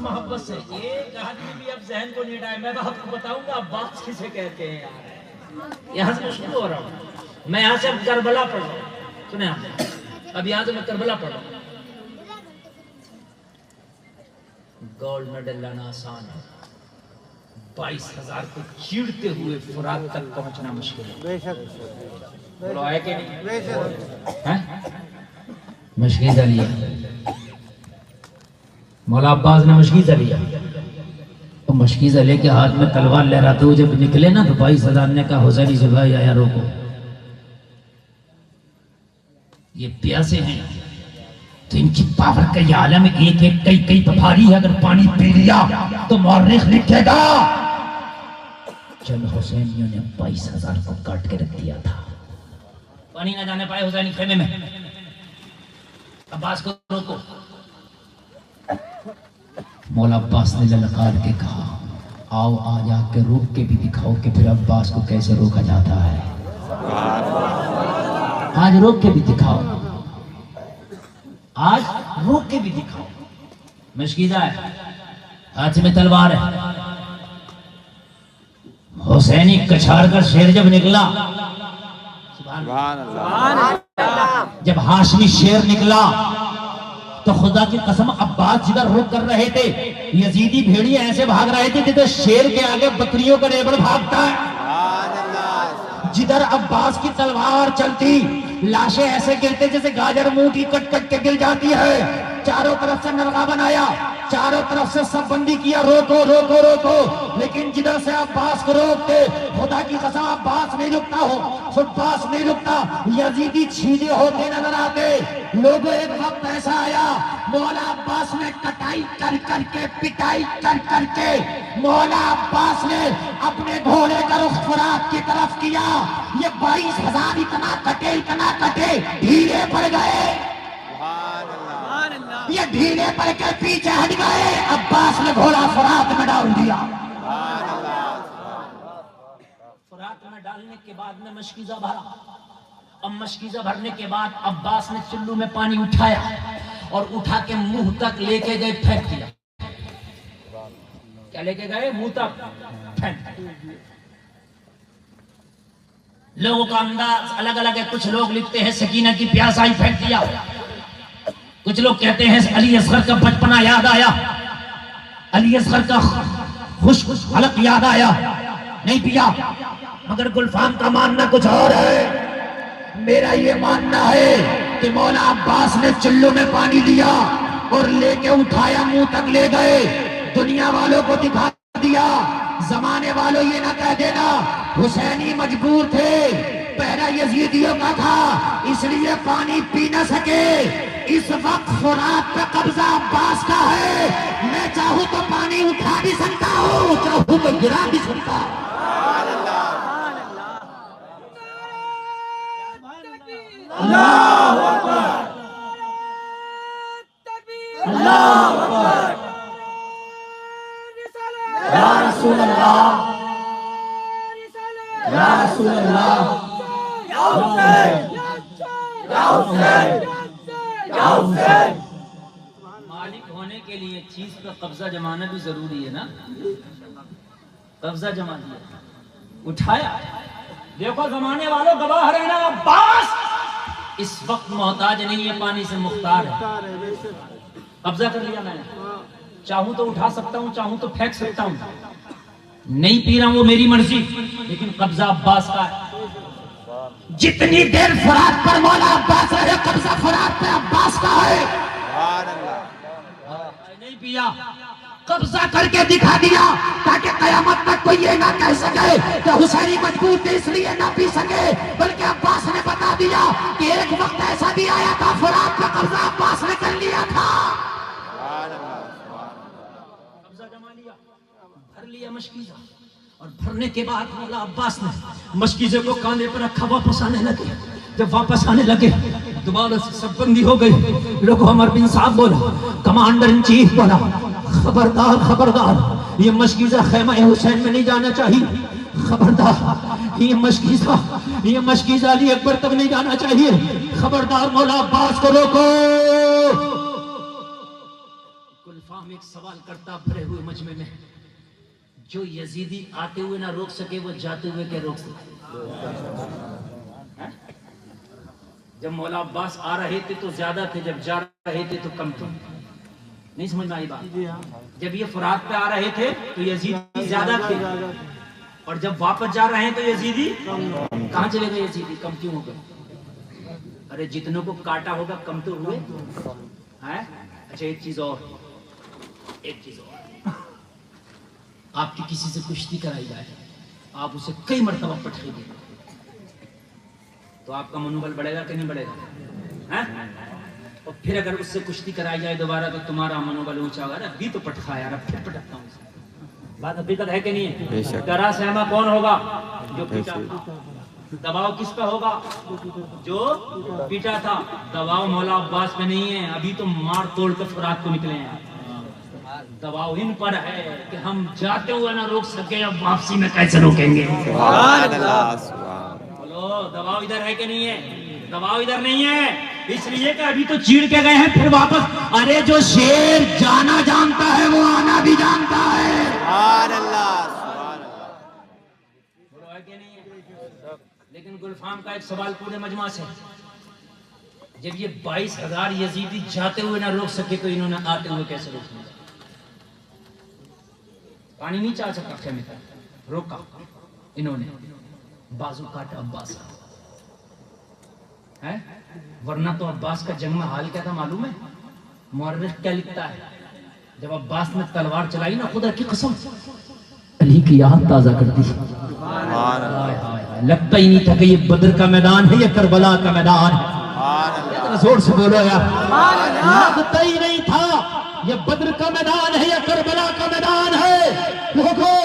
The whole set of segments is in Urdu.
محبت سے ایک آدمی بھی اب ذہن کو نہیں ڈائے. میں آپ کو بتاؤں گا عباس کسے کہتے ہیں یار. یہاں سے شروع ہو رہا ہوں. میں یہاں سے اب کربلا پڑھ رہا ہوں. سنیں آپ, اب یہاں سے میں کربلا پڑھ رہا ہوں. گولڈ میڈل لانا آسان ہے, 22,000 کو چیڑتے ہوئے فرات تک پہنچنا مشکل ہے. بے شک بولو ہے کہ نہیں؟ بے شک. مشکیزہ لیا مولا عباس نے, مشکیزہ لیا. تو مشکیزہ لے کے ہاتھ میں تلوار لہراتے ہوئے جب نکلے نا تو 22,000 نے کہا حسینی سے بھائی آیا روکو, یہ پیاسے ہیں تو ان کی پاور کا یہ عالم ایک ایک کئی بھاری ہے. اگر پانی پی لیا تو مورخ لکھے گا چند حسینیوں نے 22,000 کو کاٹ کے رکھ دیا تھا. پانی نہ جانے پائے حسینی خیمے میں. عباس کو روکو. مولا عباس نے للکار کے کہا آؤ آج آ کے روک کے بھی دکھاؤ کہ پھر عباس کو کیسے روکا جاتا ہے. آج روک کے بھی دکھاؤ, آج روک کے بھی دکھاؤ. مشکیزہ ہے, ہاتھ میں تلوار ہے. حسینی کچھاڑ کر شیر جب نکلا, سبحان اللہ, جب ہاشمی شیر نکلا تو خدا کی قسم عباس جدھر رک کر رہے تھے یزیدی بھیڑی ایسے بھاگ رہے تھے جدھر شیر کے آگے بکریوں کا ریبڑ بھاگتا ہے. جدھر عباس کی تلوار چلتی لاشیں ایسے گرتے جیسے گاجر منہ کی کٹ کٹ کے گر جاتی ہے. چاروں طرف سے نرغہ بنایا, چاروں طرف سے سب بندی کیا, روکو روکو روکو. لیکن جدھر سے عباس کو روکتے خدا کی قسم عباس نہیں رکتا ہو, عباس نہیں رکتا. یزیدی چھیدے ہوتے نظر آتے. لوگوں ایک وقت ایسا آیا مولا عباس نے کٹائی کر کر کے پٹائی کر کر کے مولا عباس نے اپنے گھوڑے کا رخ فرات کی طرف کیا. یہ 22,000 اتنا کٹے ڈھیلے پڑ گئے. یہ ڈھیلے پڑ کے پیچھے ہٹ گئے. عباس نے گھوڑا فرات میں ڈال دیا. فرات میں ڈالنے کے بعد میں مشکیزہ بھرا. اب مشکیزہ بھرنے کے بعد عباس نے چلو میں پانی اٹھایا اور اٹھا کے منہ تک لے کے گئے, پھینک دیا. کیا لے کے گئے؟ منہ تک پھینک. لوگوں کا انداز الگ الگ ہے. کچھ لوگ لکھتے ہیں سکینہ کی پیاس آئی پھینک دیا. کچھ لوگ کہتے ہیں علی اصغر کا بچپنا یاد آیا, علی اصغر کا خوش حلق یاد آیا, نہیں پیا. مگر گلفام کا ماننا کچھ اور ہے. میرا یہ ماننا ہے کہ مولا عباس نے چلو میں پانی لیا اور لے کے اٹھایا, منہ تک لے گئے, دنیا والوں کو دکھا دیا. زمانے والوں یہ نہ کہہ دینا حسینی مجبور تھے, پہلا یزیدیوں کا تھا اس لیے پانی پی نہ سکے. اس وقت فرات پہ قبضہ عباس کا ہے. میں چاہوں تو پانی اٹھا بھی سکتا ہوں, چاہوں تو گرا بھی سکتا ہوں. اللہ اکبر, اللہ اکبر, یا رسول اللہ, یا رسول اللہ, یا حسین, یا حسین, یا حسین. مالک ہونے کے لیے چیز کا قبضہ جمانا بھی ضروری ہے نا. قبضہ جما دیا, اٹھایا. دیکھو زمانے والوں گواہ رہنا, عباس اس وقت محتاج نہیں ہے, پانی سے مختار ہے. قبضہ کر لیا میں نے. چاہوں تو اٹھا سکتا ہوں, چاہوں تو پھینک سکتا ہوں. نہیں پی رہا ہوں وہ میری مرضی, لیکن قبضہ عباس کا ہے. جتنی دیر فرات پر مولا عباس رہے قبضہ فرات پہ عباس کا ہے. نہیں پیا, قبضہ کر کے دکھا دیا تاکہ قیامت تک کوئی یہ نہ کہہ سکے کہ حسینی مجبور تھے اس لیے نہ پی سکے, بلکہ عباس نے بتا دیا کہ ایک وقت ایسا بھی آیا تھا فرات پہ قبضہ عباس نے کر لیا تھا. قبضہ جما لیا, بھر لیا مشکیزہ, اور بھرنے کے بعد مولا عباس نے مشکیزے کو کاندھے پر رکھا. واپس آنے لگے. جب واپس آنے لگے دوبارہ سے سب بندی ہو گئی. لوگ عمر بن صاحب بولا, کمانڈر ان چیف بولا, خبردار خبردار, یہ مشکیزہ خیمہ حسین میں نہیں جانا چاہیے. خبردار, یہ مشکیزہ علی اکبر تک نہیں جانا چاہیے. خبردار, مولا عباس کو روکو. گلفام میں ایک سوال کرتا بھرے ہوئے مجمع میں، جو یزیدی آتے ہوئے نہ روک سکے وہ جاتے ہوئے کیا روک سکے؟ جب مولا عباس آ رہے تھے تو زیادہ تھے، جب جا رہے تھے تو کم تھے. نہیں سمجھ میں آئی بات؟ جب یہ فرات پہ آ رہے تھے تو یزیدی زیادہ تھے، اور جب واپس جا رہے ہیں تو یزیدی کہاں چلے گئے؟ یزیدی کم کیوں ہو گئے؟ ارے جتنوں کو کاٹا ہوگا کم تو ہوئے. اچھا ایک چیز اور، آپ کی کسی سے کشتی کرائی جائے، آپ اسے کئی مرتبہ پٹخے دیں تو آپ کا منوبل بڑھے گا کہ نہیں بڑھے گا؟ اور پھر اگر اس سے کشتی کرائی جائے دوبارہ تو تمہارا منوبل اونچا ہوگا. ابھی تو پٹخا یار، اب پھر پٹکتا ہوں. بات حقیقت ہے کہ نہیں ہے؟ ڈرا سہما کون ہوگا؟ جو پیٹا. دباؤ کس پہ ہوگا؟ جو پیٹا تھا. دباؤ مولا عباس پہ نہیں ہے، ابھی تو مار توڑ کے فرات کو نکلے ہیں. دباؤ ان پر ہے کہ ہم جاتے ہوئے نہ روک سکے، اب واپسی میں کیسے روکیں گے؟ بولو دباؤ ادھر ہے کہ نہیں ہے؟ دباؤ ادھر نہیں ہے، اس لیے کہ ابھی تو چیڑ کے گئے ہیں پھر واپس. ارے جو شیر جانا جانتا ہے وہ آنا بھی جانتا ہے. سبحان اللہ، سبحان اللہ. بولو ہے کہ نہیں ہے؟ لیکن گلفام کا ایک سوال پورے مجمع سے، جب یہ 22,000 یزیدی جاتے ہوئے نہ روک سکے تو انہوں نے آتے ہوئے کیسے روک لیا؟ پانی نہیں چاہ سکا خیمے کا، روکا انہوں نے. بازو کاٹا عباس ہے، ورنہ تو عباس کا جنگ میں حال کیا تھا معلوم ہے؟ مورخ کیا لکھتا ہے؟ جب عباس نے تلوار چلائی نا، خدا کی قسم علی کی یاد تازہ کر دی. لگتا ہی نہیں تھا کہ یہ بدر کا میدان ہے یا کربلا کا میدان ہے. زور سے بولو یار، لگتا ہی نہیں تھا یہ بدر کا میدان ہے یا کربلا کا میدان ہے. لوگوں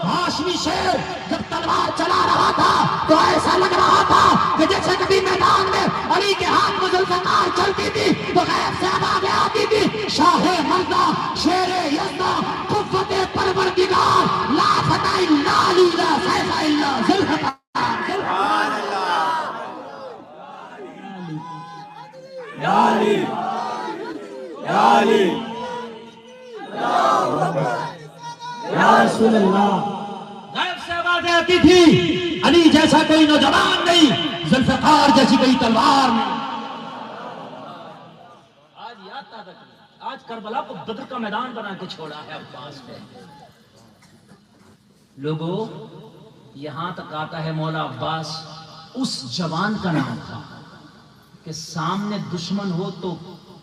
ہاشمی شیر جب تلوار چلا رہا تھا تو ایسا لگ رہا تھا کہ جیسے کبھی میدان میں علی کے ہاتھ میں ذوالفقار چلتی تھی تو غیب سے آوازیں آتی تھی، شاہ مرزا شیر یزدہ قوت پروردگار لا فتح الا علی لا سیف الا ذوالفقار. سبحان اللہ. یا علی یا علی یا رسول اللہ. غیب سے آوازیں آتی تھی، علی جیسا کوئی نوجوان نہیں، ذوالفقار جیسی کوئی تلوار نہیں. آج یاد تازہ کریں، آج کربلا کو بدر کا میدان بنا کے چھوڑا ہے عباس نے. لوگوں یہاں تک آتا ہے مولا عباس اس جوان کا نام تھا کہ سامنے دشمن ہو تو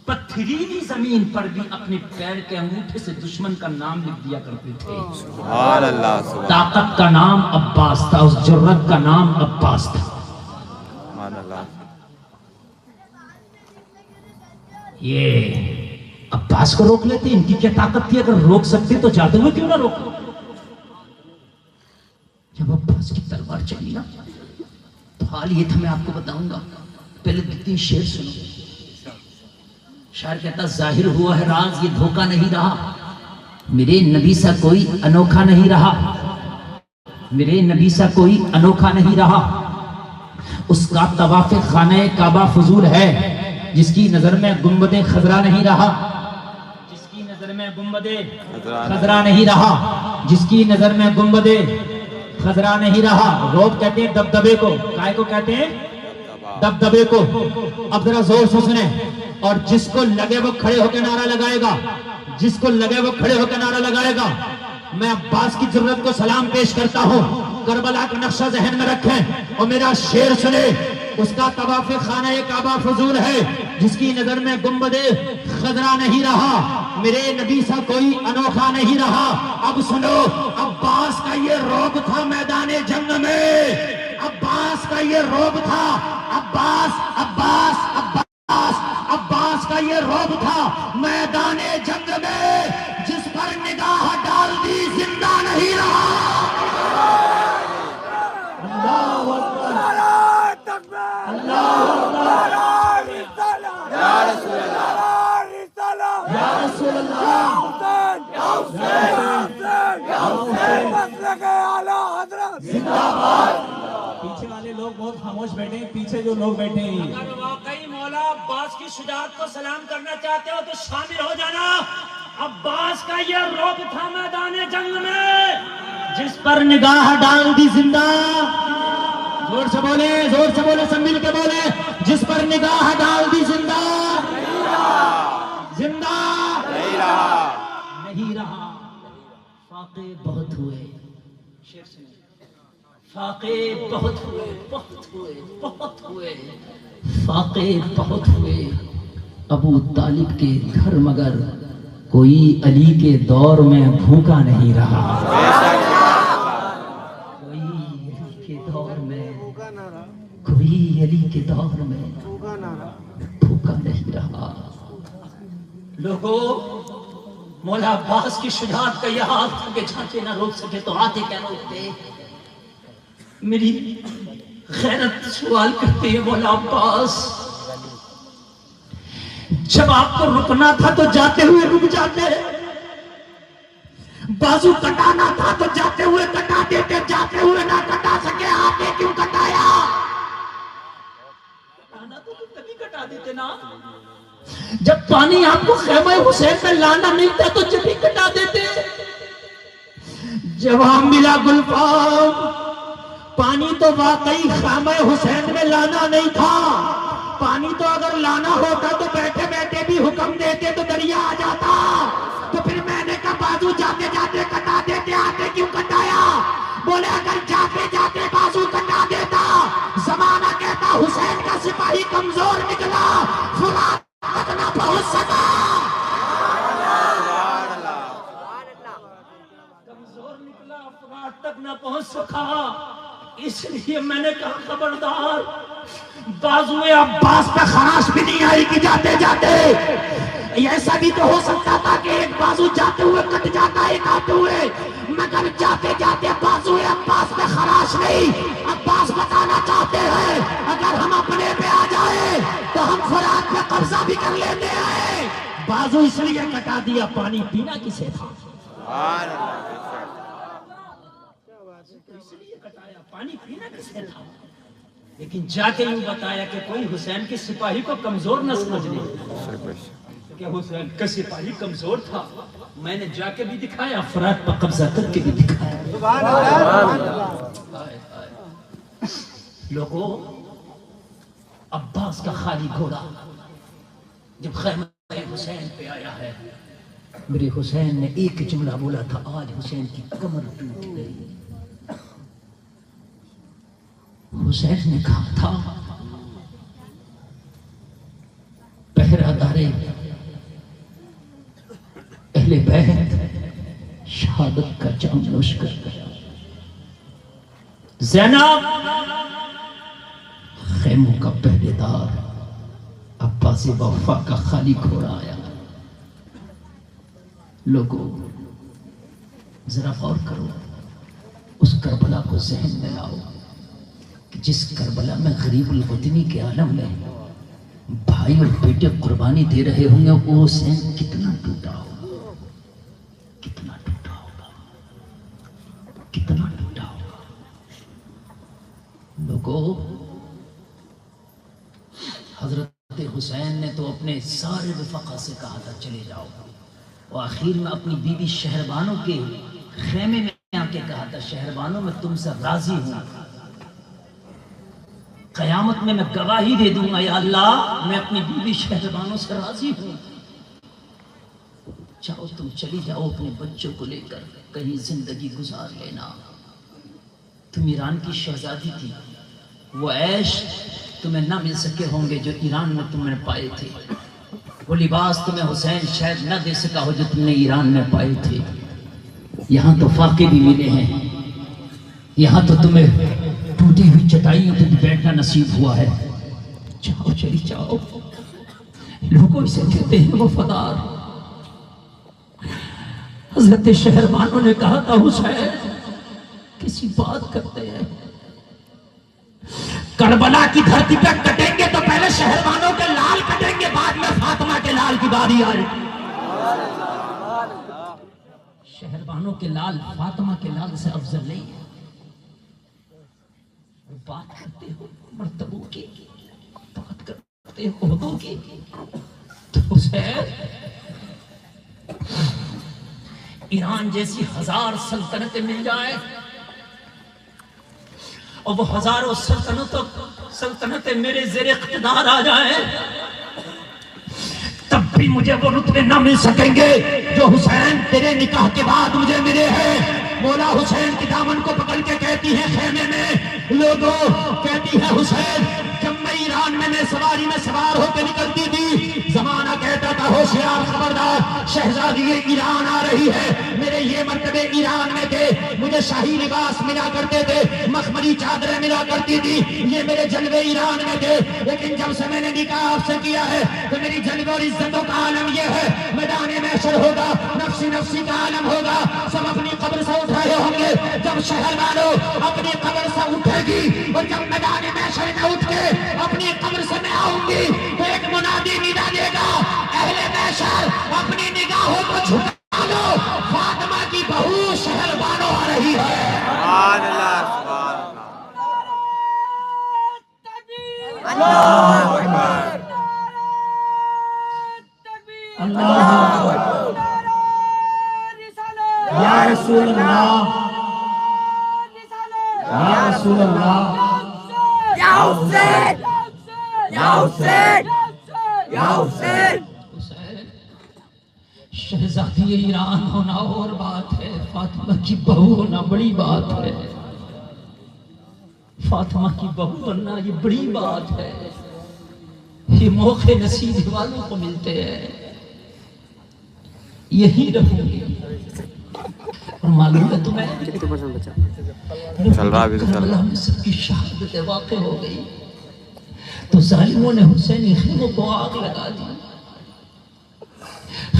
پتھریلی زمین پر بھی اپنے پیر کے انگوٹھے سے دشمن کا نام لکھ دیا کرتے تھے. سبحان اللہ. طاقت کا نام عباس تھا، اس جرت کا نام عباس تھا. سبحان اللہ. یہ عباس کو روک لیتے، ان کی کیا طاقت تھی؟ اگر روک سکتے تو جاتے ہوئے کیوں نہ روکو؟ جب عباس کی تلوار چلی نا تو حال یہ تھا، میں آپ کو بتاؤں گا. پہلے کتنی شعر سنو. شاعر کہتا ظاہر ہوا ہے راز یہ دھوکہ نہیں رہا، میرے نبی سا کوئی انوکھا نہیں رہا، میرے نبی سا کوئی انوکھا نہیں رہا. اس کا طواف خانہ کعبہ فضول ہے جس کی نظر میں گنبد خضرا نہیں رہا، جس کی نظر میں گنبد خضرا نہیں رہا، جس کی نظر میں گنبد خضرا نہیں رہا. روب کہتے ہیں دبدبے کو، کائے کو کہتے ہیں؟ دبدبے کو. اب ذرا زور سے سنیں، اور جس کو لگے وہ کھڑے ہو کے نعرہ لگائے گا، جس کو لگے وہ کھڑے ہو کے نعرہ لگائے گا. میں عباس کی ضرورت کو سلام پیش کرتا ہوں. کربلا کا نقشہ ذہن میں رکھیں اور میرا شعر سنیں. اس کا طواف خانہ کعبہ فضول ہے جس کی نظر میں گنبد خضرا نہیں رہا، میرے نبی سا کوئی انوکھا نہیں رہا. اب سنو، عباس کا یہ روب تھا میدان جنگ میں، عباس کا یہ روب تھا. عباس عباس عباس عباس کا یہ روب تھا میدان جنگ میں، جس پر نگاہ ڈال دی زندہ نہیں رہا. اللہ اکبر، اللہ اکبر، یا رسول اللہ، یا رسول اللہ، زندہ باد. پیچھے والے لوگ بہت خاموش بیٹھے ہیں، پیچھے جو لوگ بیٹھے ہیں. اگر واقعی مولا عباس کی شجاعت کو سلام کرنا چاہتے ہو تو شامل ہو جانا. عباس کا یہ رعب تھا میدان جنگ میں، جس پر نگاہ ڈال دی زندہ، زور سے بولے سب مل کے بولے، جس پر نگاہ ڈال دی زندہ نہیں رہا۔ فاقے بہت ہوئے، فاقے بہت ہوئے، فاقے بہت ہوئے ابو طالب کے گھر، مگر کوئی علی کے دور میں بھوکا نہیں رہا، کوئی علی کے دور میں بھوکا نہیں رہا۔ لوگوں، مولا عباس کی شجاعت کا یہ حال تھا کہ جھانکے نہ روک سکے تو آتے کیا روکتے؟ میری غیرت سوال کرتی ہے، مولا عباس جب آپ کو رکنا تھا تو جاتے ہوئے رک جاتے، بازو کٹانا تھا تو جاتے ہوئے کٹا دیتے، جاتے ہوئے نہ کٹا سکے آتے کیوں کٹایا؟ کٹانا تو تبھی کٹا دیتے نا، جب پانی آپ کو خیمہ حسین میں لانا نہیں تھا تو جب ہی کٹا دیتے۔ جواب ملا گلفام، پانی تو واقعی خیمہ حسین میں لانا نہیں تھا، پانی تو اگر لانا ہوتا تو بیٹھے بیٹھے بھی حکم دیتے تو دریا آ جاتا، تو پھر میں نے کہا بازو جاتے جاتے کٹا دیتے، آتے کیوں کٹایا؟ بولے اگر جاتے جاتے بازو کٹا دیتا، زمانہ کہتا حسین کا سپاہی کمزور نکلا، فرات تک نہ پہنچ سکا، کمزور نکلا، فرات تک نہ پہنچ سکا۔ اس لیے میں نے کہا خبردار، بازوئے عباس پہ خراش بھی نہیں آئی کہ جاتے جاتے، ایسا بھی تو ہو سکتا تھا کہ ایک بازو جاتے ہوئے کٹ جاتا ایک آتے ہوئے، مگر جاتے جاتے بازوئے عباس پہ خراش نہیں۔ عباس بتانا چاہتے ہیں اگر ہم اپنے پہ آ جائیں تو ہم فرات پہ قبضہ بھی کر لیتے ہیں، بازو اس لیے کٹا دیا، پانی پینا کسے تھا؟ اس لیے کٹایا، پانی پینا کسے تھا؟ لیکن جا کے یوں بتایا کہ کوئی حسین کے سپاہی کو کمزور نہ سمجھ لے، کہ حسین کا سپاہی کمزور تھا، میں نے جا کے بھی دکھایا، فرات پر قبضہ کر کے بھی دکھایا۔ لوگوں، عباس کا خالی گھوڑا جب خیمہ حسین پہ آیا ہے، میرے حسین نے ایک جملہ بولا تھا، آج حسین کی کمر ٹوٹ گئی۔ حسین نے کہا تھا پہرہ دارے اہل بیت شہادت کا جام نوش کر گیا، زینب خیموں کا پہرے دار، عباس وفا کا خالی گھوڑا آیا۔ لوگوں ذرا غور کرو، اس کربلا کو ذہن میں لاؤ کہ جس کربلا میں غریب الوطنی کے عالم میں بھائی اور بیٹے قربانی دے رہے ہوں گے، وہ حسین کتنا ٹوٹا ہوگا، کتنا ٹوٹا ہوگا، کتنا ٹوٹا ہوگا۔ لوگوں، حضرت حسین نے تو اپنے سارے رفقا سے کہا تھا چلے جاؤ، اور آخر میں اپنی بیوی شہربانوں کے خیمے میں آ کے کہا تھا شہربانوں میں تم سے راضی ہوں، قیامت میں گواہی دے دوں گا یا اللہ میں اپنی بیوی شہربانوں سے راضی ہوں، چاہو تم چلی جاؤ اپنے بچوں کو لے کر کہیں زندگی گزار لینا۔ تم ایران کی شہزادی تھی، وہ عیش تمہیں نہ مل سکے ہوں گے جو ایران میں تم نے پائے تھے، وہ لباس تمہیں حسین شاید نہ دے سکا ہو جو تم نے ایران میں پائے تھے، یہاں تو فاقے بھی ملے ہیں، یہاں تو تمہیں ٹوٹی ہوئی چٹائیوں پہ بیٹھنا نصیب ہوا ہے، جاؤ چلی جاؤ۔ لوگوں اسے کہتے ہیں وفادار۔ حضرت شہربانوں نے کہا تھا حسین کسی بات کرتے ہیں، کربلا کی دھرتی پہ کٹیں گے تو پہلے شہربانوں کے لال کٹیں گے، بعد میں فاطمہ کے لال کی باری آئے۔ شہربانوں کے لال فاطمہ کے لال سے افضل نہیں ہے۔ بات کرتے ہو مرتبوں کی، بات کرتے ہو عہدوں کی، تو حسین ایران جیسی 1000 سلطنتیں مل جائیں اور وہ ہزاروں سلطنتیں میرے زیر اقتدار آ جائیں، تب بھی مجھے وہ رتبے نہ مل سکیں گے جو حسین تیرے نکاح کے بعد مجھے ملے ہیں۔ مولا حسین کی دامن کو پکڑ کے کہتی ہے خیمے میں لوگوں، کہتی ہے حسین جب میں ایران میں سواری میں سوار ہو کے نکلتی تھی، زمانہ کہتا تھا ہوشیار خبردار، شہزادی ایران آ رہی ہے۔ میرے یہ مرتبے ایران میں تھے، مجھے شاہی لباس ملا کرتے تھے، مخملی چادریں ملا کرتی تھی، یہ میرے جلوے ایران میں تھے۔ لیکن جب سے میں نے نکاح آپ سے کیا ہے تو میری جلوے اور عزتوں کا عالم یہ ہے، میدان محشر ہوگا، نفسی نفسی کا عالم ہوگا، سب اپنی قبر سے اٹھائے ہوں گے۔ جب شہر والوں اپنی قبر سے اٹھے گی اور جب میدان محشر میں اٹھ کے اپنی قبر سے میں آؤں گی تو ایک منادی ندا دے گا، اہل محشر اپنی نگاہوں کو جھکا لو، فاطمہ کی بہو شہر والوں آ رہی ہے۔ سبحان اللہ، سبحان اللہ، اللہ اکبر، اللہ اکبر، یا رسول اللہ، یا رسول اللہ، یا حسین، یا حسین، یا حسین۔ شہزادی ایران ہونا اور بات ہے، فاطمہ کی بہو ہونا بڑی بات ہے، فاطمہ کی بہو بننا یہ بڑی بات ہے، یہ موقع نصیب والوں کو ملتے ہیں، یہی رہوں گی۔ اور معلوم ہے تمہیں چل رہا ابھی تو چل رہا، میں سب کی شہادت واقع ہو گئی تو ظالموں نے حسینی خیموں کو آگ لگا دی،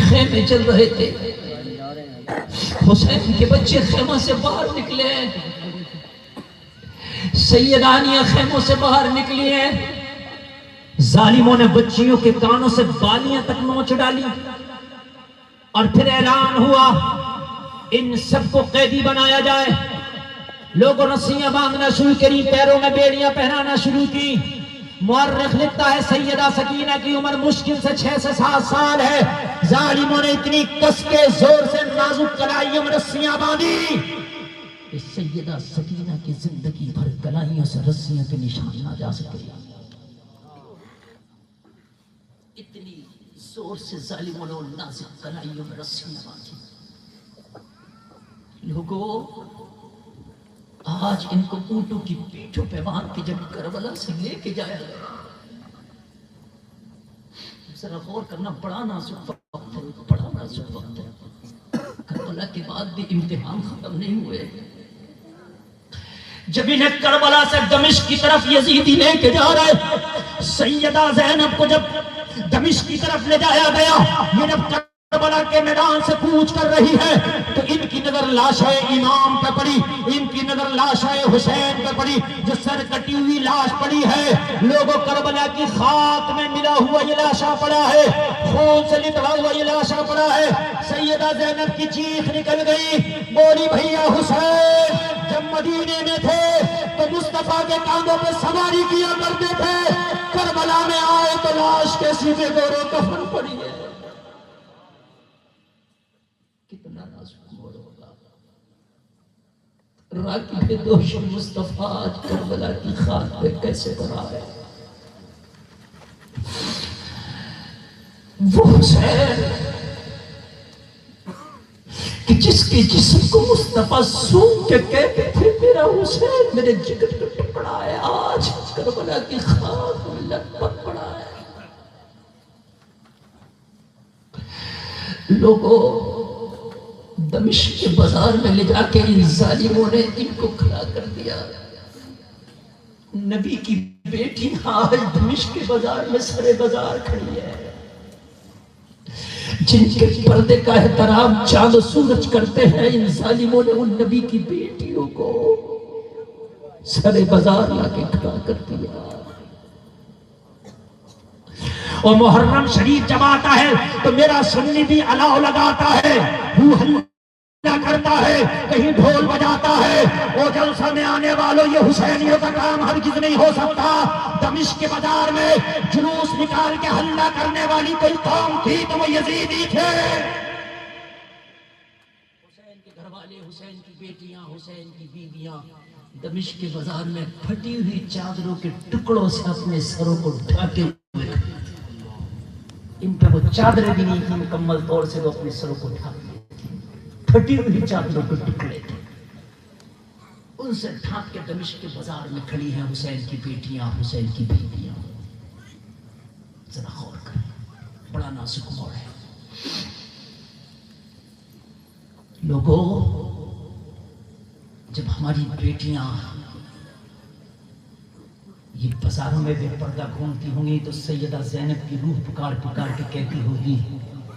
خیمے چل رہے تھے، حسین کے بچے خیموں سے باہر نکلے، سیدانیاں خیموں سے باہر نکلی ہیں، ظالموں نے بچیوں کے کانوں سے بالیاں تک نوچ ڈالی اور پھر اعلان ہوا ان سب کو قیدی بنایا جائے۔ لوگوں رسیاں باندھنا شروع کری، پیروں میں بیڑیاں پہنانا شروع کی۔ مورخ لکھتا ہے سیدہ سکینہ کی عمر مشکل سے 6 سے 7 سال ہے، ظالموں نے اتنی کس کے زور سے نازک کلائیوں میں رسیاں باندھی کہ سیدہ سکینہ کی زندگی بھر کلائیوں سے رسیوں کے نشان نہ جا سکے، اتنی زور سے ظالموں نے نازک کلائیوں میں رسیاں باندھی۔ لوگوں آج ان کو اونٹوں کی پیٹھوں پہ باندھ کے جب کربلا سے لے کے جایا گیا، ذرا غور کرنا، بڑا نازک وقت ہے، بڑا نازک وقت ہے۔ کربلا کے بعد بھی امتحان ختم نہیں ہوئے۔ جب انہیں کربلا سے دمشق کی طرف یزیدی لے کے جا رہے، سیدہ زینب کو جب دمشق کی طرف لے جایا گیا، یہ جب کربلا کے میدان سے کوچ کر رہی ہے تو ان کی نظر لاشِ امام پہ پڑی، ان کی نظر لاشِ حسین پہ پڑی، جو سر کٹی ہوئی لاش پڑی ہے۔ لوگوں کربلا کی خاک میں ملا ہوا یہ لاشا پڑا ہے، خون سے لتڑا ہوا یہ لاشا پڑا ہے۔ سیدہ زینب کی چیخ نکل گئی، بولی بھیا حسین جب مدینے میں تھے تو مصطفیٰ کے کاندھوں پہ سواری کیا کرتے تھے، کربلا میں آئے تو لاش کے سیدھے گورو کفن پڑی ہے۔ کتنا نازک موڑ ہوگا، راکب دوش مصطفیٰ آج کربلا کی خاک پہ کیسے پڑا ہے۔ وہ حسین کہ جس کے جسم کو مصطفیٰ سونگ کے کہتے تھے میرا حسین میرے جگر کا ٹکڑا ہے، آج کربلا کی خاک میں لٹ پٹ پڑا ہے۔ لوگوں دمشق کے بازار میں لے جا کے ان ظالموں نے ان کو کھڑا کر دیا۔ نبی کی بیٹی آج دمشق کے بازار میں سرے بازار کھڑی ہے، جن کے پردے کا احترام چاند و سورج کرتے ہیں، ان ظالموں نے ان نبی کی بیٹیوں کو سرے بازار لا کے کھڑا کر دیا۔ اور محرم شریف جب آتا ہے تو میرا سنی بھی الاؤ لگاتا ہے، کیا کرتا ہے، کہیں ڈھول بجاتا ہے۔ اور جلسہ میں آنے والوں یہ حسینیوں کا کام ہرگز نہیں ہو سکتا۔ دمشق کے بازار میں جلوس نکال کے حلہ کرنے والی کوئی قوم تھی تو وہ یزیدی تھے۔ کے گھر والے، حسین کی بیٹیاں، حسین کی بیویاں دمشق کے بازار میں پھٹی ہوئی چادروں کے ٹکڑوں سے اپنے سروں کو ڈھانکے ہوئے، ان پہ وہ چادریں بھی نہیں تھی مکمل طور سے، وہ اپنے سروں کو ڈھانکے پھٹی ہوئی چادروں کے ٹکڑے تھے، ان سے ڈھانک کے دمشق کے بازار میں کھڑی ہیں حسین کی بیٹیاں، حسین کی بیویاں. ذرا غور کریں، بڑا نازک موڑ ہے. لوگوں، جب ہماری بیٹیاں یہ بازاروں میں بے پردہ گھومتی ہوں گی تو سیدہ زینب کی روح پکار پکار کے کہتی ہوگی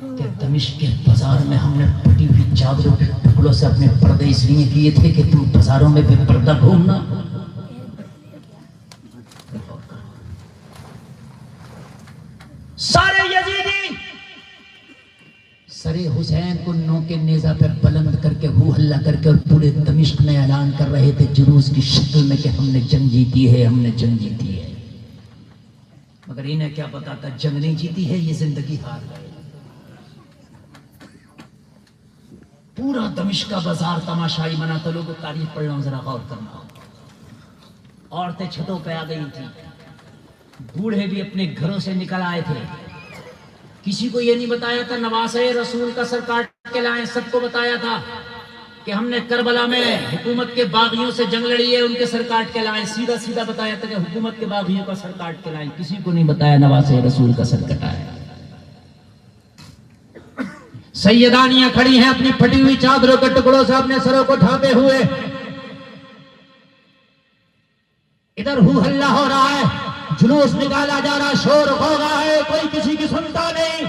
کہ دمشق کے بازار میں ہم نے پھٹی ہوئی چادروں کے ٹکڑوں سے اپنے پردے اس لیے کیے تھے کہ تم بازاروں میں بے پردہ گھومنا. سارے یزیدی سر حسین کو نو کے نیزہ پہ بلند کر کے ہو ہلا کر کے اور پورے دمشق میں اعلان کر رہے تھے جلوس کی شکل میں کہ ہم نے جنگ جیتی ہے، ہم نے جنگ جیتی ہے. مگر انہیں کیا پتا تھا جنگ نہیں جیتی ہے، یہ زندگی ہار گئے. پورا دمشق کا بازار تماشائی بنا. تو لوگوں تاریخ پڑھ رہا ہوں، ذرا غور کرنا. عورتیں چھتوں پہ آ گئی تھیں، بوڑھے بھی اپنے گھروں سے نکل آئے تھے. کسی کو یہ نہیں بتایا تھا نواسۂ رسول کا سر کاٹ کے لائیں، سب کو بتایا تھا کہ ہم نے کربلا میں حکومت کے باغیوں سے جنگ لڑی ہے، ان کے سر کاٹ کے لائیں. سیدھا سیدھا بتایا تھا کہ حکومت کے باغیوں کا سر کاٹ کے لائیں. کسی کو نہیں بتایا نواسۂ رسول کا سر کٹایا. سیدانیاں کھڑی ہیں اپنی پھٹی ہوئی چادروں کے ٹکڑوں سے اپنے سروں کو ڈھانپے ہوئے. ادھر ہو ہلا ہو رہا ہے، جلوس نکالا جا رہا، شور ہوگا ہے، کوئی کسی کی سنتا نہیں.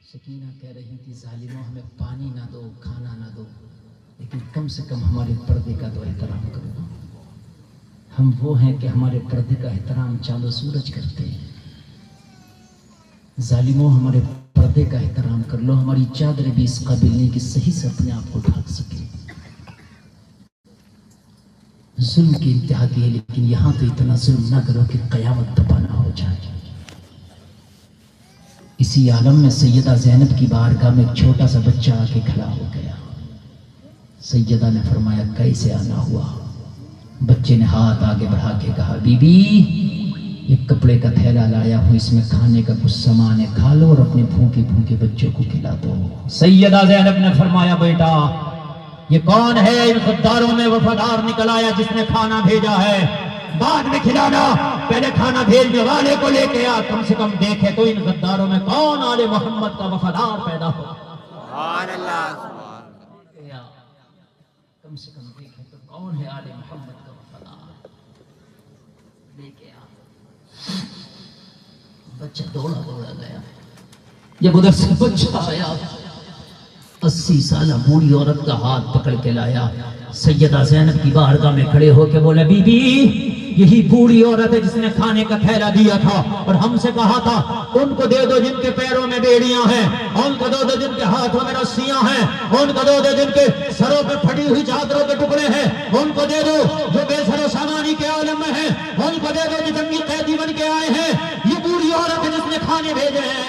سکینہ کہہ رہی تھی ظالموں ہمیں پانی نہ دو، کھانا نہ دو، لیکن کم سے کم ہمارے پردے کا تو احترام کرو. ہم وہ ہیں کہ ہمارے پردے کا احترام چاند و سورج کرتے ہیں. ظالموں ہمارے پردے کا احترام کر لو. ہماری چادریں بھی اس قابل نہیں کہ صحیح سے اپنے آپ کو ڈھانک سکے. ظلم کی انتہا کی ہے، لیکن یہاں تو اتنا ظلم نہ کرو کہ قیامت تباہ ہو جائے. اسی عالم میں سیدہ زینب کی بارگاہ میں ایک چھوٹا سا بچہ آ کے کھڑا ہو گیا. سیدہ نے فرمایا کیسے آنا ہوا؟ بچے نے ہاتھ آگے بڑھا کے کہا بی بی ایک کپڑے کا تھیلا لایا ہوں، اس میں کھانے کا کچھ سامان ہے، کھا لو اور اپنے بھوکے بھوکے بچوں کو کھلا دو. سیدہ زینب نے فرمایا بیٹا یہ کون ہے ان غداروں میں وفادار نکل آیا جس نے کھانا بھیجا ہے؟ بعد میں کھلانا، پہلے کھانا بھیجنے والے کو لے کے آ. کم سے کم دیکھے تو ان غداروں میں کون آل محمد کا وفادار پیدا ہو. سبحان اللہ، سبحان اللہ. کم سے کم دیکھے تو کون ہے آل محمد کا وفادار. لے کے آ. بچہ دوڑا دوڑا گیا. جب ادھر سے بچہ آیا 80 سالہ بوڑھی عورت کا ہاتھ پکڑ کے لایا. سیدہ زینب کی بارگاہ میں کھڑے ہو کے بولے بی بی یہی بوڑھی عورت ہے جس نے کھانے کا تھیلا دیا تھا اور ہم سے کہا تھا ان کو دے دو جن کے پیروں میں بیڑیاں ہیں، ان کو دے دو جن کے ہاتھوں میں رسیاں ہیں، ان کو دے دو جن کے سروں پہ پھٹی ہوئی چادروں کے ٹکڑے ہیں، ان کو دے دو جو بے سر و سامانی کے عالم میں ہیں، ان کو دے دو جو جنگی قیدی بن کے آئے ہیں. یہ بوڑھی عورت ہے جس نے کھانے بھیجے ہیں.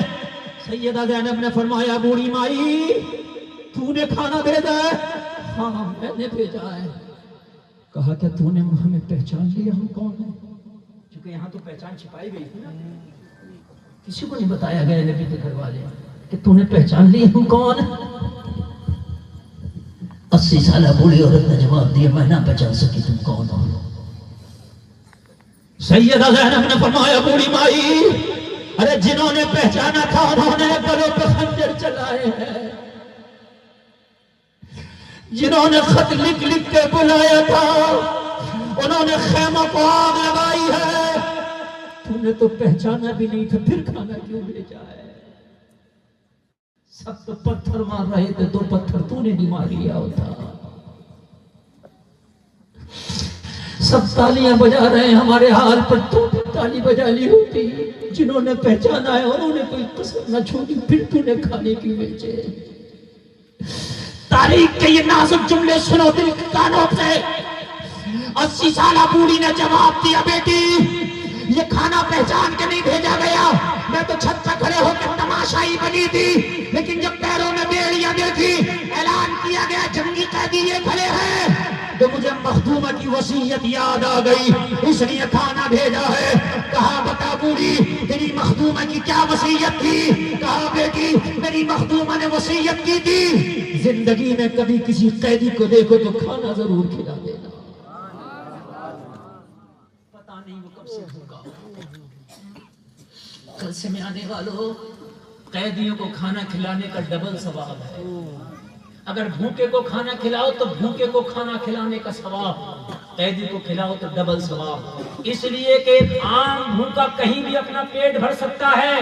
سیدہ زینب نے فرمایا بوڑھی مائی تو نے کھانا بھیجا ہے؟ ہاں میں نے بھیجا ہے. کہا کہ تو نے ہمیں پہچان لیا ہم کون ہیں؟ چونکہ یہاں تو پہچان چھپائی گئی تھی نا، کسی کو نہیں بتایا گیا نبی کے گھر والے کہ تو نے پہچان لیا ہم کون. 80 سالہ بوڑھی عورت نے جواب دیا میں نہ پہچان سکی تم کون ہو. سیدہ زینب نے فرمایا بوڑھی مائی ارے جنہوں نے پہچانا تھا انہوں نے گلوں پہ خنجر چلائے ہیں، جنہوں نے خط لکھ لکھ کے بلایا تھا انہوں نے خیمہ کو آگ لگائی ہے. تم نے تو پہچانا بھی نہیں تھا پھر کھانا کیوں بھیجا ہے؟ سب تو پتھر مار رہے تھے، 2 پتھر تو نے نہیں مار لیا ہوتا. سب تالیاں بجا رہے ہیں ہمارے حال پر، تو بھی تالی بجا لی ہوتی. جنہوں نے پہچانا ہے انہوں نے کوئی قسم نہ چھوڑی پھر تو نے کھانے کیوں بھیجے. تاریخ کے یہ نازک جملے سنو دل کے کانوں سے. 80 سالہ بوڑھی نے جواب دیا بیٹی یہ کھانا پہچان کے نہیں بھیجا گیا، میں تو چھت پہ کھڑے ہو کے تماشائی بنی تھی، لیکن جب پیروں میں بیڑیاں دیکھی، اعلان کیا گیا جنگی قیدی یہ کھڑے ہیں، تو مجھے مخدومہ کی وصیت یاد آ گئی، اس لیے کھانا بھیجا ہے۔ کہا بتا بوڑھی تیری مخدومہ کی کیا وصیت تھی؟ کہا بیٹی میری مخدومہ نے وصیت کی تھی زندگی میں کبھی کسی قیدی کو دیکھو تو کھانا ضرور کھلا دینا۔ پتہ نہیں وہ کب سے ہوگا۔ کل سے میں آنے والوں، قیدیوں کو کھانا کھلانے کا ڈبل ثواب ہے۔ اگر بھوکے کو کھانا کھلاؤ تو بھوکے کو کھانا کھلانے کا ثواب، قیدی کو کھلاؤ تو ڈبل ثواب۔ اس لیے کہ ایک عام بھوکا کہیں بھی اپنا پیٹ بھر سکتا ہے،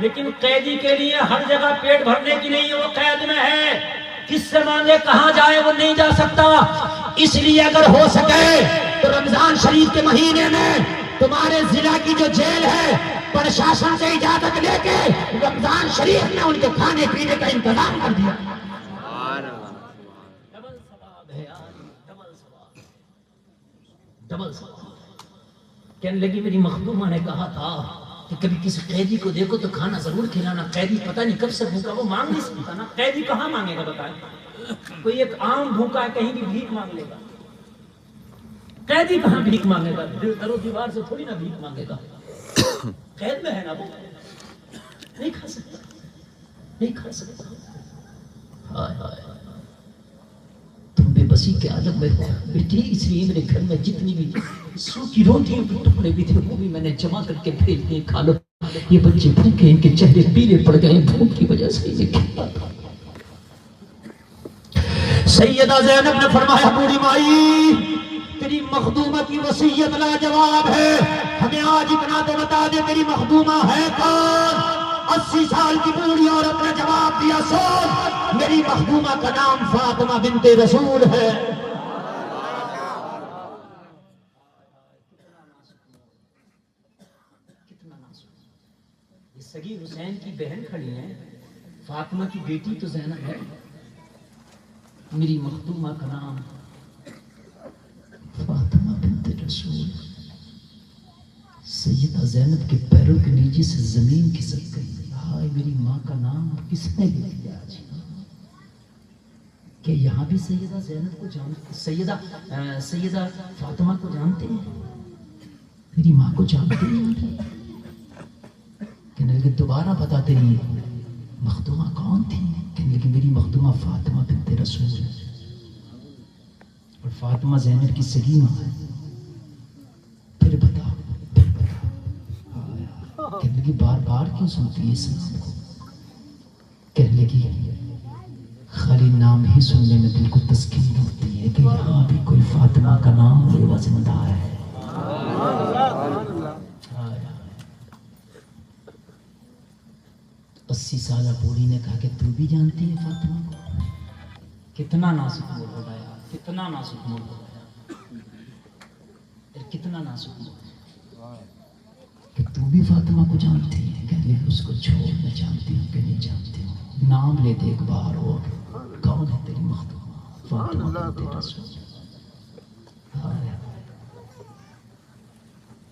لیکن قیدی کے لیے ہر جگہ پیٹ بھرنے کی نہیں ہے، وہ قید میں ہے، کس سے مانگے کہاں جائے وہ نہیں جا سکتا۔ اس لیے اگر ہو سکے تو رمضان شریف کے مہینے میں تمہارے ضلع کی جو جیل ہے پرشاسن سے اجازت لے کے رمضان شریف میں ان کے کھانے پینے کا انتظام کر دیا۔ ڈبل ثواب۔ کہنے لگی میری مخدومہ نے کہا تھا کہ کبھی کسی قیدی کو دیکھو تو کھانا ضرور کھلانا۔ قیدی پتہ نہیں کب سے بھوکا، وہ مانگ نہیں سکتا نا، قیدی کہاں مانگے گا بتائیں؟ کوئی ایک عام بھوکا ہے کہیں بھی بھیک مانگ لے گا، قیدی کہاں بھیک مانگے گا؟ در و دیوار سے تھوڑی نہ بھیک مانگے گا، قید میں ہے نا، وہ نہیں کھا سکتا، نہیں کھا سکتا۔ ہائے ہائے تم بے بسی کے عالم میں ہو بیٹی، اس لیے میرے گھر میں جتنی بھی سوکھی روٹیوں کے ٹکڑے بھی تھے وہ بھی میں نے جمع کر کے پھیل کے کھا لو۔ یہ بچے بھوکے، ان کے چہرے پیلے پڑ گئے بھوک کی وجہ سے یہ کھلا تھا۔ سیدہ زینب نے فرمایا بوڑھی مائی تیری مخدومہ کی وصیت لاجواب ہے، ہمیں آج اتنا تو بتا دے میری مخدومہ ہے کون؟ 80 سال کی بوڑھی عورت نے جواب دیا سن میری مخدومہ کا نام فاطمہ بنت رسول ہے۔ یہ سگی حسین کی بہن کھڑی ہیں، فاطمہ کی بیٹی تو زینب ہے، میری مخدومہ کا نام فاطمہ بنت رسول۔ سیدہ زینب کے پیروں کے نیچے سے زمین کھسک گئی۔ ہائے میری ماں کا نام کس نے لکھ دیا آج؟ کہ یہاں بھی سیدہ زینب کو جانتے، سیدہ فاطمہ کو جانتے ہیں، میری ماں کو جانتے ہیں؟ کہنے لگے دوبارہ بتا تیری مخدومہ کون تھی؟ کہنے لگے میری مخدومہ فاطمہ بنت رسول ہے، اور فاطمہ زینب کی سگی ماں ہے۔ پھر بتا کہنے لگی بار بار کیوں سنتی ہے اس نام کو؟ کہنے لگی خالی نام ہی سننے میں دل کو تسکین ہوتی ہے کہ یہاں بھی کوئی فاطمہ کا نام لیوا زندہ ہے۔ 80 سالہ بوڑھی نے کہا کہ تو بھی جانتی ہے فاطمہ کو؟ کتنا ناسک مول ہو گیا، کتنا ناسک مول ہو گیا، کتنا ناسک مول کہ تو بھی فاطمہ کو جانتی ہے؟ کہنے لگے اس کو چھوڑ، میں جانتی ہوں کہ نہیں جانتی ہوں، نام لے دے ایک بار اور، کون ہے تیری مخدومہ؟ فاطمہ بنت رسول۔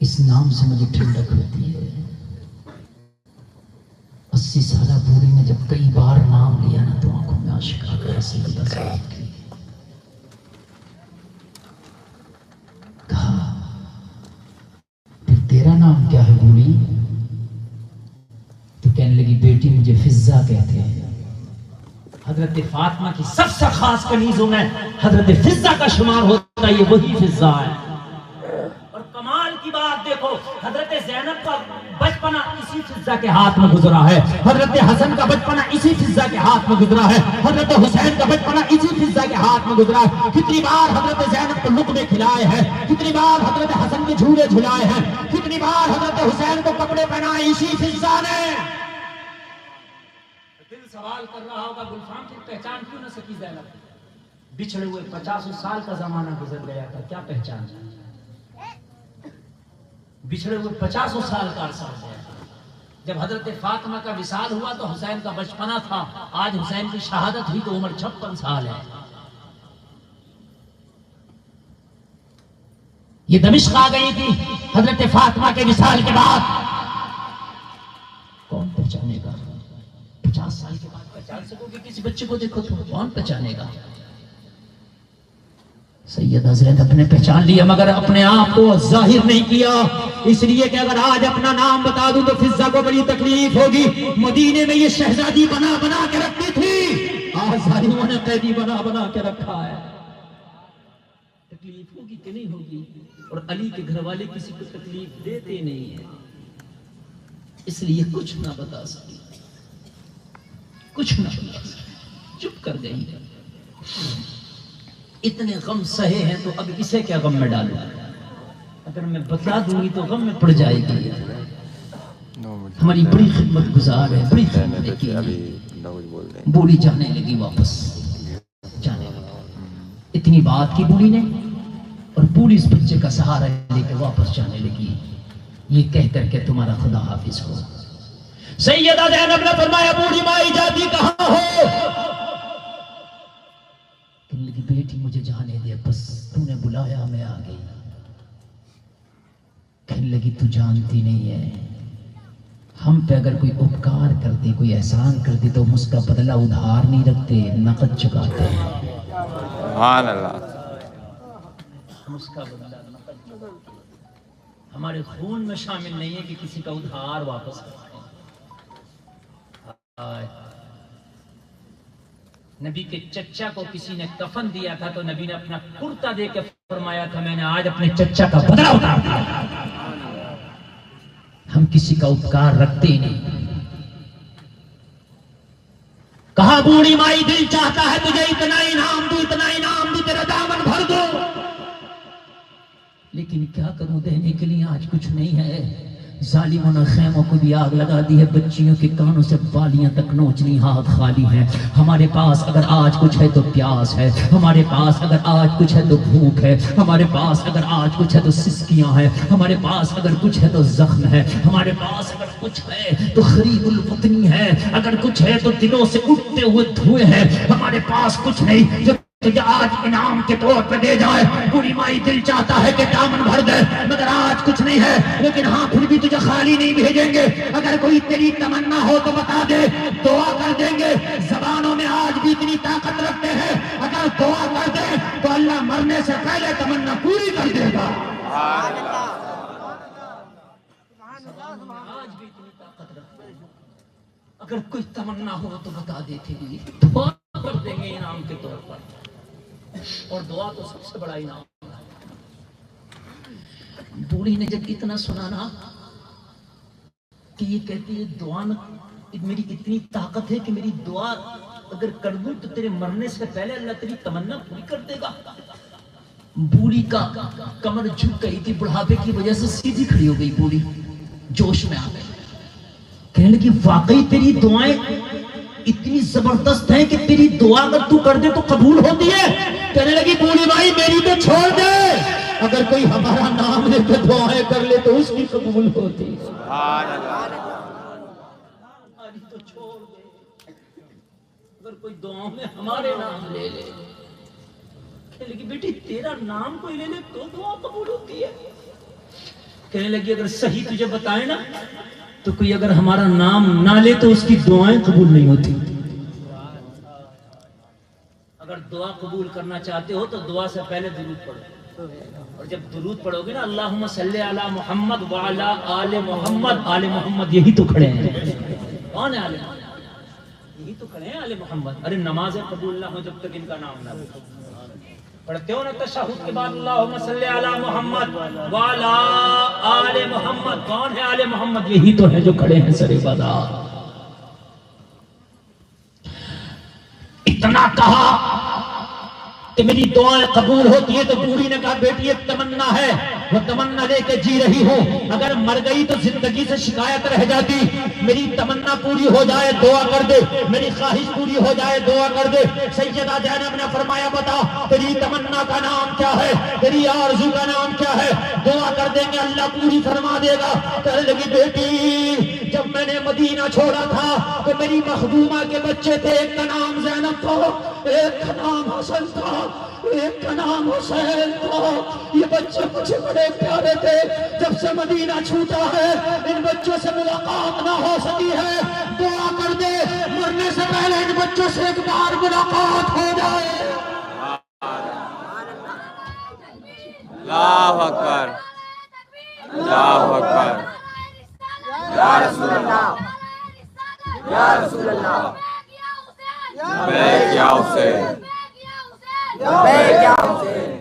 اس نام سے مجھے ٹھنڈک ہوتی ہے۔ 80 سالہ بوڑھی نے جب کئی بار نام لیا نا تو آنکھوں میں اشک آ گیا سیدہ زینب کی۔ کہا پھر تیرا نام کیا ہے بوڑھی؟ تو کہنے لگی بیٹی مجھے فضہ کہتے ہیں۔ حضرت فاطمہ کی سب سے خاص کنیزوں میں حضرت فضہ کا شمار ہوتا ہے، یہ وہی فضہ ہے۔ اور کمال کی بات دیکھو، حضرت زینب کا بچپنا اسی فضہ کے ہاتھ میں گزرا ہے، حضرت حسن کا بچپنا اسی فضہ کے ہاتھ میں گزرا ہے، حضرت حسین کا بچپنا اسی فضہ کے ہاتھ میں گزرا ہے۔ کتنی بار حضرت زینب کو لقمے کھلائے ہیں، کتنی بار حضرت حسن کے جھولے جھلائے ہیں، کتنی بار حضرت حسین کو کپڑے پہنائے اسی فضہ نے۔ دل سوال کر رہا ہوگا گلفام کی پہچان کیوں نہ سکی زینب؟ بچھڑے ہوئے 50 سال کا زمانہ گزر گیا تھا، کیا پہچان جائے؟ بچھڑے ہوئے 50 سال کا عرصہ ہو گیا تھا۔ جب حضرت فاطمہ کا وصال ہوا تو حسین کا بچپنا تھا، آج حسین کی شہادت ہوئی تو عمر 56 سال ہے۔ یہ دمشق آ گئی تھی حضرت فاطمہ کے وصال کے بعد، کون پہچانے گا؟ 50 سال کے بعد پہچان سکو گے کسی بچے کو؟ دیکھو تو کون پہچانے گا؟ سیدہ زینب نے پہچان لیا مگر اپنے آپ کو ظاہر نہیں کیا، اس لیے کہ اگر آج اپنا نام بتا دوں تو فضہ کو بڑی تکلیف ہوگی۔ مدینے میں یہ شہزادی بنا بنا کے رکھتی تھی، آج ظالموں نے قیدی بنا بنا کے رکھا ہے۔ تکلیف ہوگی کہ نہیں ہوگی؟ اور علی کے گھر والے کسی کو تکلیف دیتے نہیں ہیں، اس لیے کچھ نہ بتا سکی، کچھ نہ بتا سکی، چپ کر گئی۔ اتنے غم سہے ہیں تو اب اسے کیا غم میں ڈالوں؟ اگر میں بتا دوں گی تو غم میں پڑ جائے گی۔ ہماری بڑی خدمت گزار ہے، بڑی خدمت کی، بوڑھی جانے لگی، واپس جانے لگی۔ اتنی بات کی بوڑھی نے اور بوڑھی اس بچے کا سہارا لے کے واپس جانے لگی، یہ کہہ کر کے تمہارا خدا حافظ ہو۔ سیدہ زینب نے فرمایا بوڑھی مائی جاتی کہاں ہو؟ کہنے لگی بیٹی مجھے جانے دے، بس تو نے بلایا میں آ گئی۔ کہنے لگی تو جانتی نہیں ہے، ہم پہ اگر کوئی اپکار کر دے، کوئی احسان کر دے تو ہم اس کا بدلہ ادھار نہیں رکھتے، نقد چکاتے ہیں۔ سبحان اللہ، ہم اس کا بدلہ نقد چکاتے ہیں، ہمارے خون میں شامل نہیں ہے کہ کسی کا ادھار واپس کرتے ہیں۔ نبی کے چچا کو کسی نے کفن دیا تھا تو نبی نے اپنا کرتا دے کے فرمایا تھا میں نے آج اپنے چچا کا بدلہ اتار دیا۔ ہم کسی کا اپکار رکھتے ہی نہیں۔ کہا بوڑھی مائی دل چاہتا ہے تجھے اتنا انعام دوں، اتنا انعام دوں، تیرا دامن بھر دوں، لیکن کیا کروں، دینے کے لیے آج کچھ نہیں ہے۔ ظالموں نے خیموں کو بھی آگ لگا دی ہے، بچیوں کے کانوں سے بالیاں تک نوچنی، ہاتھ خالی ہیں۔ ہمارے پاس اگر آج کچھ ہے تو پیاس ہے، ہمارے پاس اگر آج کچھ ہے تو بھوک ہے، ہمارے پاس اگر آج کچھ ہے تو سسکیاں ہیں، ہمارے پاس اگر کچھ ہے تو زخم ہے، ہمارے پاس اگر کچھ ہے تو خریب الوطنی ہے، اگر کچھ ہے تو دلوں سے اٹھتے ہوئے دھوئے ہیں، ہمارے پاس کچھ نہیں جو تجھے آج انعام کے طور پہ دے جائے۔ بوڑھی مائی دل چاہتا ہے کہ دامن بھر دے مگر آج کچھ نہیں ہے، لیکن ہاں پھر بھی تجھے خالی نہیں بھیجیں گے۔ اگر کوئی تیری تمنا ہو تو بتا دے، دعا کر دیں گے۔ زبانوں میں آج بھی اتنی طاقت رکھتے ہیں، اگر دعا کر دیں تو اللہ مرنے سے پہلے تمنا پوری کر دے گا۔ آج بھی اتنی طاقت رکھتے ہیں، اگر کوئی تمنا ہو تو بتا دیتے ہیں، دعا کر دیں گے انعام کے طور پر، اور دعا تو سب سے بڑا انعام ہے۔ بوڑھی نے جب اتنا سنا نا کہ یہ کہتی ہے دعا میری اتنی طاقت ہے کہ میری دعا اگر کر دوں تو تیرے مرنے سے پہلے اللہ تیری تمنا پوری کر دے گا۔ بوڑھی کا کمر جھک گئی تھی بڑھاپے کی وجہ سے، سیدھی کھڑی ہو گئی بوڑھی، جوش میں آ گئی، کہنے لگی واقعی تیری دعائیں اتنی زبردست ہیں کہ تیری دعا اگر تو کر دے تو قبول ہوتی ہے۔ کہنے لگی بوڑھی بھائی میری تو چھوڑ دے، اگر کوئی ہمارا نام لے کے دعائیں کر لے تو اس کی قبول ہوتی ہے۔ سبحان اللہ، ہماری تو چھوڑ دے، اگر کوئی دعاؤں میں ہمارے نام لے لے۔ کہنے لگی بیٹی تیرا نام کوئی لے لے تو دعا قبول ہوتی ہے۔ کہنے لگی اگر صحیح تجھے بتائے نا تو کوئی اگر ہمارا نام نہ لے تو اس کی دعائیں قبول نہیں ہوتی۔ اگر دعا قبول کرنا چاہتے ہو تو دعا سے پہلے درود پڑھو، اور جب درود پڑھو گے نا اللہم صلی علی محمد وعلی آل محمد، آل محمد یہی تو کھڑے ہیں۔ کون ہے آل محمد؟ یہی تو کھڑے ہیں آل محمد۔ ارے نمازیں قبول نہ ہو جب تک ان کا نام نہ لو۔ پڑھتے ہو نا تشہد کے بعد اللہم صلی علی محمد وعلی آل محمد، کون ہے آل محمد؟ یہی تو ہے جو کھڑے ہیں سر بازار۔ اتنا کہا کہ میری دعائیں قبول ہوتی ہیں تو بوڑھی نے کہا بیٹی ایک تمنا ہے، وہ تمنا لے کے جی رہی ہوں، اگر مر گئی تو زندگی سے شکایت رہ جاتی، میری تمنا پوری ہو جائے دعا کر دے، میری خواہش پوری ہو جائے دعا کر دے۔ سیدہ زینب نے فرمایا بتا تیری تمنا کا نام کیا ہے، تیری آرزو کا نام کیا ہے، دعا کر دیں گے اللہ پوری فرما دے گا۔ کہنے لگی بیٹی جب میں نے مدینہ چھوڑا تھا تو میری مخدومہ کے بچے تھے، ایک کا نام زینب تھا، ایک کا نام حسن تھا، ایک کا نام حسین تھا۔ یہ بچے مجھے بڑے پیارے تھے، جب سے مدینہ چھوٹا ہے ان بچوں سے ملاقات نہ ہو سکی ہے۔ دعا کر دے مرنے سے پہلے ان بچوں سے ایک بار ملاقات ہو جائے. اللہ اکبر اللہ اکبر یا رسول اللہ یا رسول اللہ لبیک یا حسین لبیک یا حسین.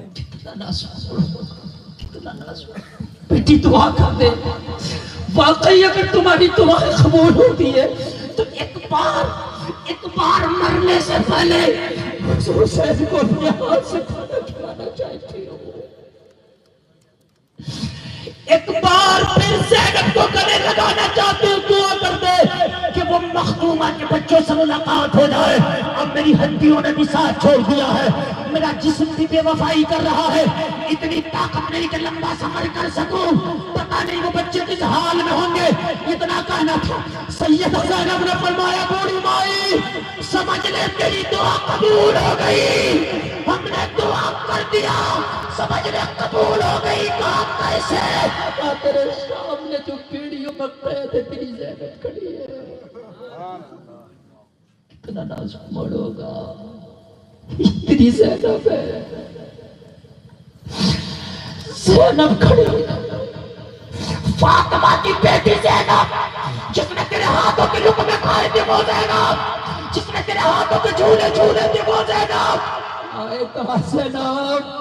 بیٹی دعا کر دے. واقعی اگر تمہاری دعائیں قبول ہوتی ہے تو ایک بار مرنے سے پہلے حسین کو اپنے ہاتھ سے کھانا کھلانا چاہتی ہوں. ایک بار پھر زینب کو گلے لگانا چاہتے ہوں. دعا کر دے کہ وہ مخدومہ کے بچوں سے ملاقات ہو جائے. اب میری ہڈیوں نے بھی ساتھ چھوڑ دیا ہے, میرا جسم بھی بے وفائی کر رہا ہے. اتنی طاقت نہیں کہ لمبا سفر کر سکوں. پتہ نہیں وہ بچے کس حال میں ہوں گے. اتنا کہنا تھا. سیدہ زینب نے فرمایا بوڑھی مائی سمجھ لے تیری دعا قبول ہو گئی. ہم نے دعا کر دیا سمجھ لے قبول ہو گئی. کام کیسے تیرے سامنے جو پیڑیوں میں قید ہے تیری زینب کھڑی ہے. کتنا نازک موڑ ہوگا. تیری زینب ہے. زینب کھڑی ہے. فاطمہ کی بیٹی زینب جس نے تیرے ہاتھوں کے لقمے کھائے تھے وہ زینب. جس نے تیرے ہاتھوں کے جھولے جھولے تھے وہ زینب. آئے کہاں زینب.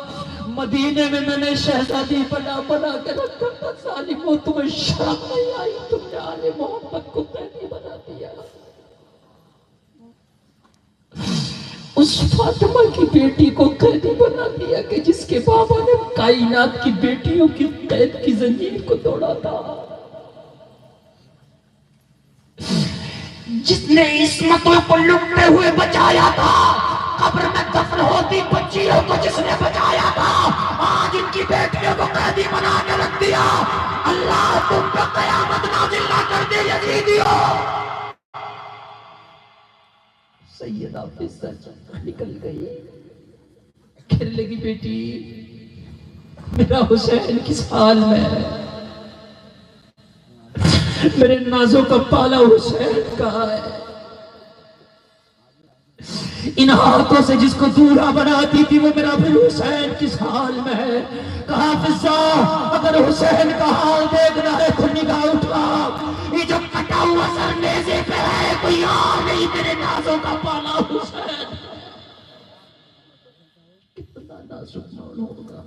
مدینے میں میں نے شہزادی بنا کے رکھا تھا. ظالموں تمہیں شرم نہیں آئی. تم نے آل محمد کو قیدی بنا دیا. اس فاطمہ کی بیٹی کو قیدی بنا دیا کہ جس کے بابا نے کائنات کی بیٹیوں کی قید کی زنجیر کو توڑا تھا. جس نے عصمتوں کو لٹتے ہوئے بچایا تھا. قبر میں دفن ہوتی بچیوں کو جس نے بچایا تھا. آج ان کی بیٹیوں کو قیدی بنا کے رکھ دیا. اللہ تم پہ قیامت نازل نہ کر دے یزیدیوں. سیدہ فضہ نکل گئی. کہنے لگی بیٹی میرا حسین کس حال میں ہے. میرے نازوں کا پالا حسین کہاں ہے. ان ہاتھوں سے جس کو دورہ بناتی تھی وہ میرا پھر حسین کس حال میں ہے. کہا فضہ اگر حسین کا حال دیکھنا ہے تو نگاہ اٹھا. یہ جو کٹا ہوا سر نیزے پہ ہے کوئی اور نہیں میرے نازوں کا پالا حسین. کتنا نازک موڑ ہوگا.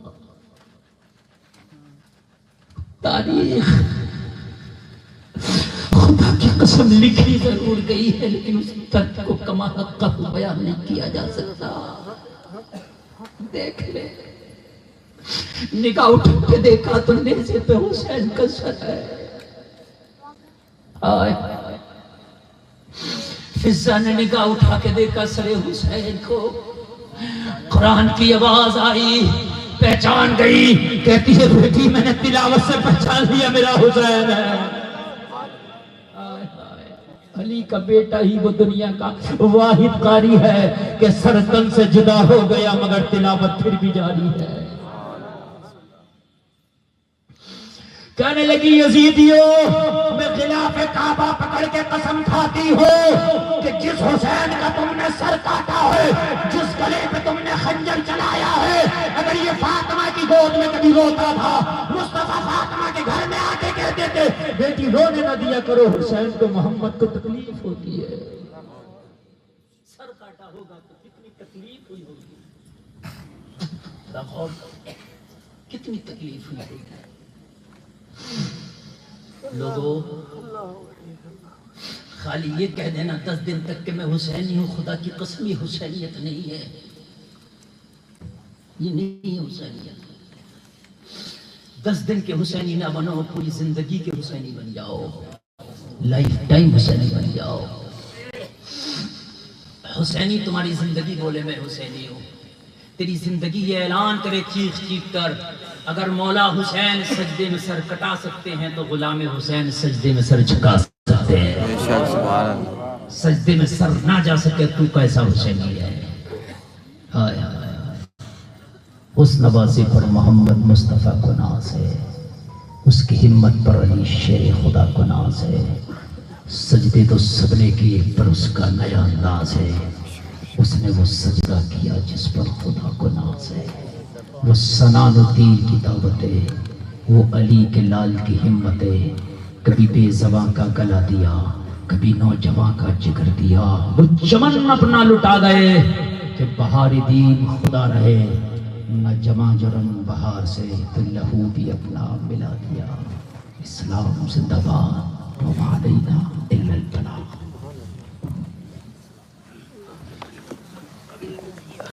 تاریخ خدا کی قسم لکھی ضرور گئی ہے لیکن اس درد کو کما حق کا بیان نہیں کیا جا سکتا. دیکھ لے نگاہ اٹھ کے دیکھا تو نیزے پہ حسین کا سر ہے. فضہ نے نگاہ اٹھا کے دیکھا سر حسین کو. قرآن کی آواز آئی پہچان گئی. کہتی ہے بیٹی میں نے تلاوت سے پہچان لیا میرا حسین ہے. علی کا بیٹا ہی وہ دنیا کا واحد قاری ہے کہ سر تن سے جدا ہو گیا مگر تلاوت پھر بھی جاری ہے. کہنے لگی یزیدیوں میں خلاف کعبہ پکڑ کے قسم کھاتی ہوں کہ جس حسین کا تم نے سر کاٹا ہے جس گلے پہ تم نے خنجر چلایا ہے اگر یہ فاطمہ کی گود میں کبھی روتا تھا مصطفیٰ فاطمہ کے گھر میں آ کے کہتے تھے بیٹی رونے نہ دیا کرو حسین کو محمد کو تکلیف ہوتی ہے. سر کاٹا ہوگا تو کتنی تکلیف ہوئی ہوگی. کتنی تکلیف ہوئی ہوگی. لوگوں خالی یہ کہہ دینا 10 دن تک کہ میں حسینی ہوں خدا کی قسم یہ حسینیت نہیں ہے. یہ نہیں ہے حسینیت. 10 دن کے حسینی نہ بنو پوری زندگی کے حسینی بن جاؤ. لائف ٹائم حسینی بن جاؤ. حسینی تمہاری زندگی بولے میں حسینی ہوں. تیری زندگی یہ اعلان کرے چیخ چیخ کر اگر مولا حسین سجدے میں سر کٹا سکتے ہیں تو غلام حسین سجدے میں سر جھکا سکتے ہیں. سجدے میں سر نہ جا سکے تو کیسا حسینی ہے. ہائے ہائے اس نوازی پر محمد مصطفیٰ کو ناز ہے. اس کی ہمت پر علی شیر خدا کو ناز ہے. سجدے تو سب نے کیے پر اس کا نیا انداز ہے، اس نے وہ سجدہ کیا جس پر خدا کو ناز ہے۔ وہ سنان الدین کی دعوت ہے، وہ علی کے لال کی ہمت ہے، کبھی بے زباں کا گلا دیا، کبھی نوجوان کا جگر دیا۔ وہ چمن اپنا لٹا گئے کہ بہار دین خدا رہے، نہ جمع جرم بہار سے تو لہو بھی اپنا ملا دیا۔ اسلام زندہ باد، وما علینا الا